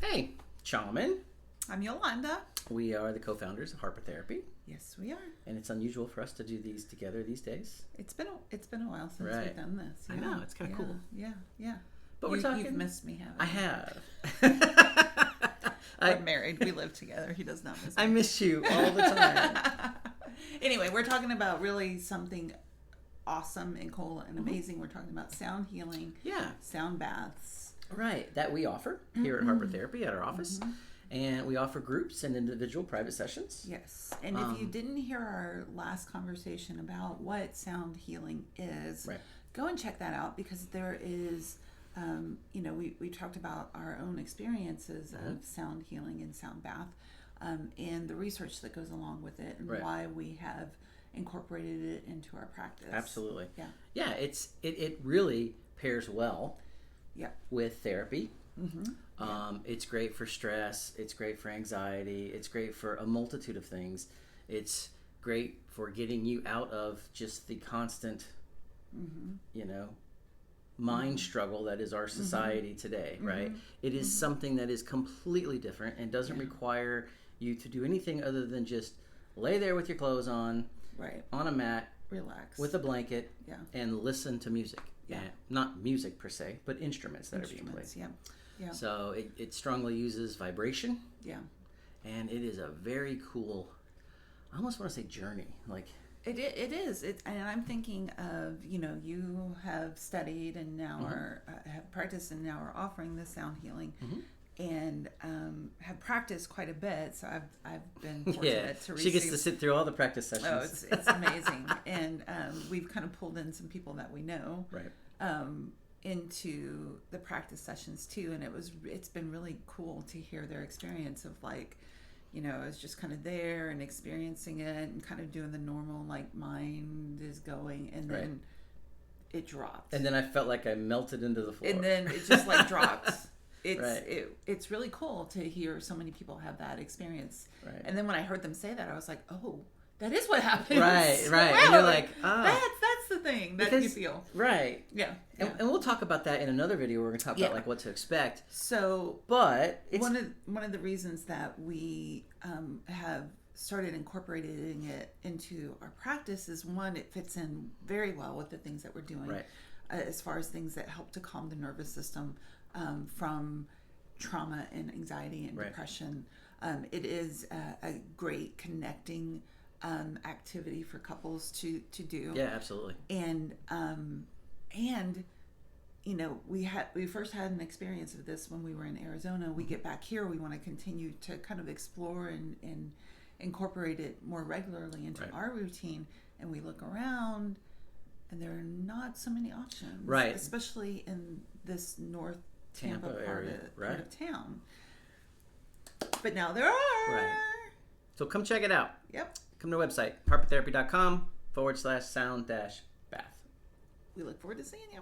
Hey, Chalman. I'm Yolanda. We are the co-founders of Harper Therapy. Yes, we are. And it's unusual for us to do these together these days. It's been a while since Right. we've done this. I know, it's kind of cool. Yeah. But we're talking... You've missed me, haven't I you? have. We're married. We live together. He does not miss me. I miss you all the time. Anyway, we're talking about really something awesome and cool and amazing. We're talking about sound healing. Yeah. Sound baths. Right. That we offer here at Harper Therapy at our office. And we offer groups and individual private sessions. Yes. And if you didn't hear our last conversation about what sound healing is, go and check that out, because there is, we talked about our own experiences of sound healing and sound bath, and the research that goes along with it, and why we have incorporated it into our practice. Absolutely. Yeah. Yeah, it really pairs well with therapy. It's great for stress. It's great for anxiety. It's great for a multitude of things. It's great for getting you out of just the constant, mind struggle that is our society today, right? It is something that is completely different and doesn't require you to do anything other than just lay there with your clothes on, on a mat, relax with a blanket, and listen to music. Yeah. Not music per se, but instruments that are being played. Yeah. So it strongly uses vibration. Yeah. And it is a very cool, I almost want to say journey. Like it is. And I'm thinking of, you have studied and now have practiced and now are offering this sound healing, and have practiced quite a bit. So I've been fortunate to receive. She gets to sit through all the practice sessions. Oh, it's amazing. And we've kind of pulled in some people that we know. Into the practice sessions too, and it's been really cool to hear their experience of, like, I was just kind of there and experiencing it and kind of doing the normal, like, mind is going, and then it dropped, and then I felt like I melted into the floor, and then it just like dropped. It's really cool to hear so many people have that experience, and then when I heard them say that, I was like, oh, that is what happens. Right. Wow, and you're like, that's the thing that you feel. Right. Yeah. And we'll talk about that in another video. We're going to talk about, like, what to expect. So, but it's... one of the reasons that we have started incorporating it into our practice is, one, it fits in very well with the things that we're doing, as far as things that help to calm the nervous system from trauma and anxiety and depression. It is a great connecting activity for couples to do. Yeah, absolutely. And we first had an experience of this when we were in Arizona. We get back here, we want to continue to kind of explore and incorporate it more regularly into our routine, and we look around and there are not so many options, especially in this North Tampa part of town. But now there are. So come check it out. Yep. Come to the website, harpertherapy.com/sound-bath. We look forward to seeing you.